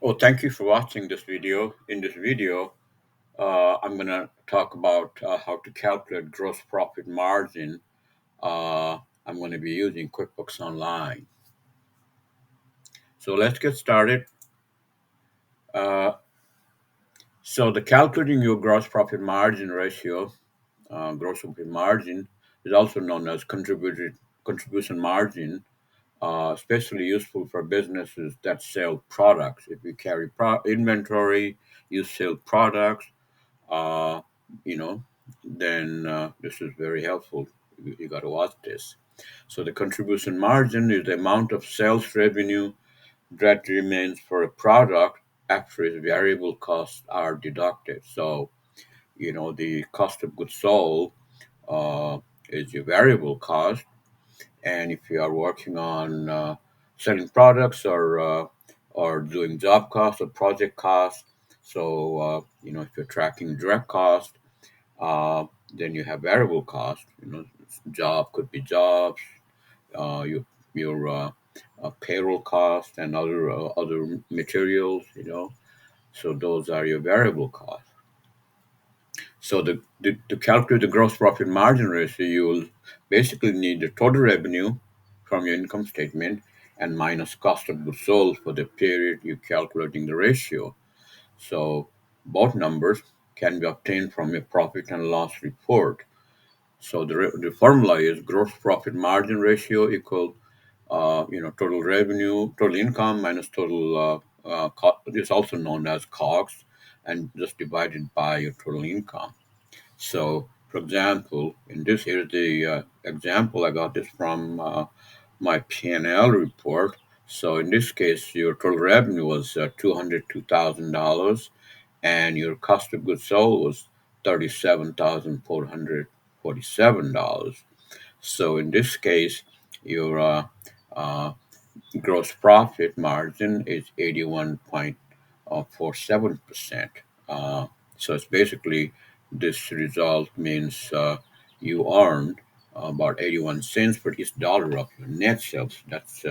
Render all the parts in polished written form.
Oh, thank you for watching this video. In this video, I'm going to talk about how to calculate gross profit margin. Uh, I'm going to be using QuickBooks Online. So let's get started. Uh, so the calculating your gross profit margin ratio, gross profit margin, is also known as contribution margin, especially useful for businesses that sell products. If you carry inventory, you sell products, uh, you know, then this is very helpful. You got to watch this. So the contribution margin is the amount of sales revenue that remains for a product after its variable costs are deducted. So, the cost of goods sold uh, is your variable cost. And if you are working on selling products or doing job costs or project costs, so if you're tracking direct cost, uh, then you have variable cost. Job could be jobs, your payroll cost and other materials. So those are your variable costs. So to calculate the gross profit margin ratio, you will basically need the total revenue from your income statement and minus cost of goods sold for the period you're calculating the ratio. So both numbers can be obtained from your profit and loss report. So the formula is gross profit margin ratio equal, total revenue, total income minus total is also known as COGS, and just divided by your total income. So, for example, here's the example. I got this from my P&L report. So, in this case, your total revenue was $202,000, and your cost of goods sold was $37,447. So, in this case, your uh, gross profit margin is 81.47%. So it's basically, this result means you earned about 81 cents per each dollar of your net sales. That's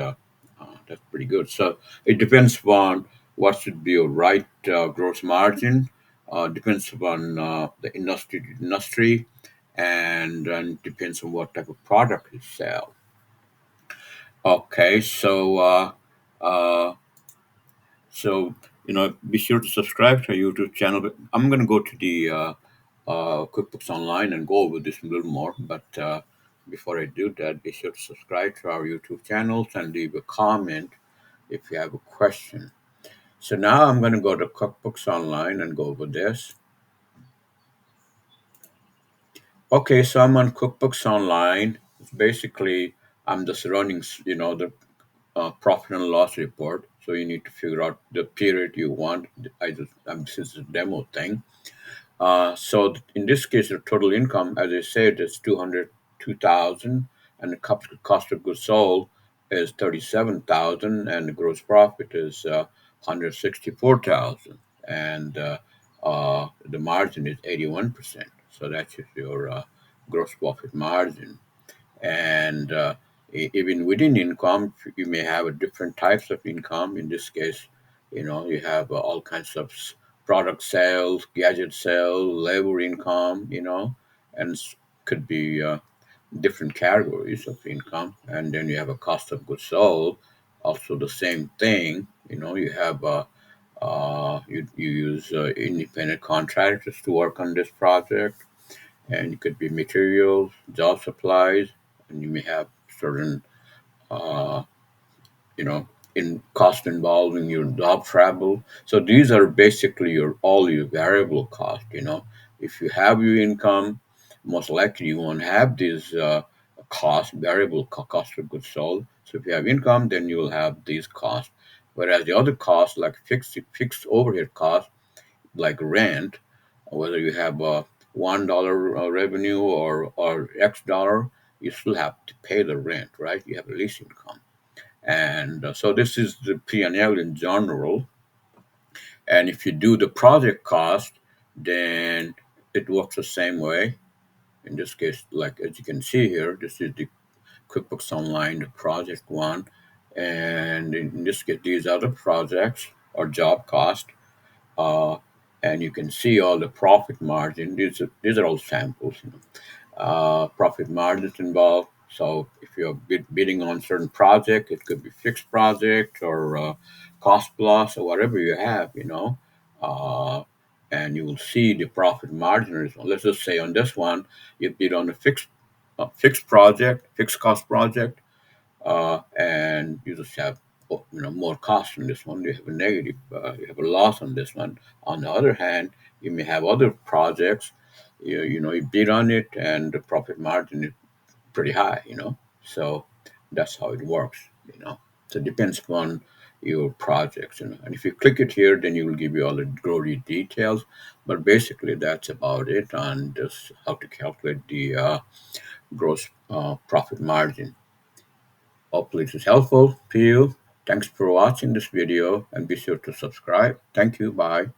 pretty good. So it depends upon what should be your right gross margin. Depends upon the industry to industry, and depends on what type of product you sell. Okay, uh, so be sure to subscribe to our YouTube channel. But I'm going to go to the QuickBooks Online and go over this a little more. But before I do that, be sure to subscribe to our YouTube channels and leave a comment if you have a question. So now I'm going to go to QuickBooks Online and go over this. Okay, so I'm on QuickBooks Online. It's basically, I'm just running, the profit and loss report. So you need to figure out the period you want. This is a demo thing. So in this case, the total income, as I said, is 202,000, and the cost of goods sold is 37,000, and the gross profit is 164,000, and the margin is 81%. So that's your gross profit margin. And even within income, you may have a different types of income. In this case, you have all kinds of product sales, gadget sales, labor income, and could be different categories of income. And then you have a cost of goods sold, also the same thing. You have you use independent contractors to work on this project, and it could be materials, job supplies, and you may have certain, uh, you know, in cost involving your job travel. So these are basically all your variable cost. If you have your income, most likely you won't have these variable cost of goods sold. So if you have income, then you will have these costs. Whereas the other costs, like fixed overhead costs, like rent, whether you have a $1 revenue or X dollar, you still have to pay the rent, right? You have a lease income, and so this is the P&L in general. And if you do the project cost, then it works the same way. In this case, like as you can see here, this is the QuickBooks Online, the project one, and in this case, these are the projects. or job cost, uh, and you can see all the profit margin. These are all samples. Profit margins involved. So if you're bidding on certain project, it could be fixed project or cost plus or whatever you have, uh, and you will see the profit margin result. Let's just say on this one, you bid on a fixed project, fixed cost project, and you just have more cost on this one. You have a negative, you have a loss on this one. On the other hand, you may have other projects. You bid on it, and the profit margin is pretty high. So that's how it works. So it depends upon your projects. And if you click it here, then you will give you all the glory details. But basically, that's about it on just how to calculate the gross profit margin. Hopefully this is helpful to you. Thanks for watching this video and be sure to subscribe. Thank you. Bye.